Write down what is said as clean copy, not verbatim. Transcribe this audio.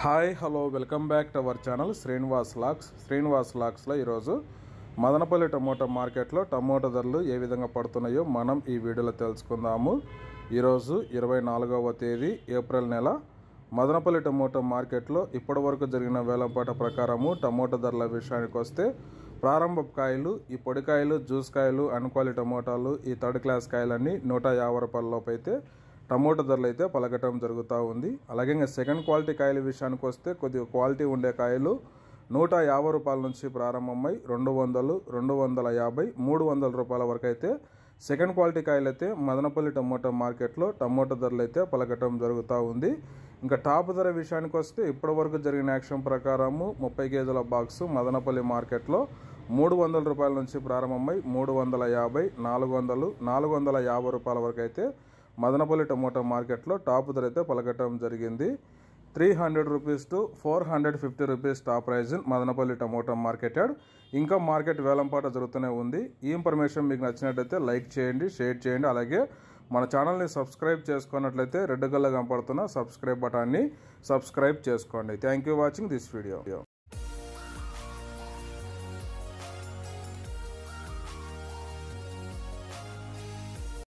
Hi hello welcome back to our channel Srinivas లాక్స్లో ఈరోజు Madanapalli tomato మార్కెట్లో టమోటా ధరలు ఏ విధంగా పడుతున్నాయో మనం ఈ వీడియోలో తెలుసుకుందాము. ఈరోజు 24వ తేదీ ఏప్రిల్ నెల మదనపల్లి టమోటా మార్కెట్లో ఇప్పటివరకు జరిగిన వేలంపాట ప్రకారము టమోటా ధరల విషయానికి వస్తే ప్రారంభ కాయలు, ఈ పొడికాయలు, జ్యూస్ కాయలు, అన్క్వాలిటీ టమోటాలు, ఈ థర్డ్ క్లాస్ కాయలన్నీ 150 రూపాయల లోపు అయితే టమోటా ధరలు అయితే పలకటం జరుగుతూ ఉంది. అలాగే ఇంకా సెకండ్ క్వాలిటీ కాయల విషయానికి వస్తే కొద్దిగా క్వాలిటీ ఉండే కాయలు 150 రూపాయల నుంచి ప్రారంభమై 200, 250, 300 రూపాయల వరకు అయితే సెకండ్ క్వాలిటీ కాయలు అయితే మదనపల్లి టమోటా మార్కెట్లో టమోటా ధరలు అయితే పలకటం జరుగుతూ ఉంది. ఇంకా టాప్ ధర విషయానికి వస్తే ఇప్పటివరకు జరిగిన యాక్షన్ ప్రకారము 30 కేజీల బాక్సు మదనపల్లి మార్కెట్లో 300 రూపాయల నుంచి ప్రారంభమై 350, 400, 450 రూపాయల వరకు అయితే మదనపల్లి టమోటా మార్కెట్లో టాప్ ధర అయితే పలకటం జరిగింది. 300 rupees to 450 rupees top prize Madanapalle tomato market yard. ఇంకా మార్కెట్ వేలంపాట జరుగుతూనే ఉంది. ఈ ఇన్ఫర్మేషన్ మీకు నచ్చినట్లయితే లైక్ చేయండి, షేర్ చేయండి. అలాగే మన ఛానల్ని సబ్స్క్రైబ్ చేసుకున్నట్లయితే రెడ్ కలర్ కనపడుతున్న సబ్స్క్రైబ్ బటన్ని సబ్స్క్రైబ్ చేసుకోండి. Thank you watching this video.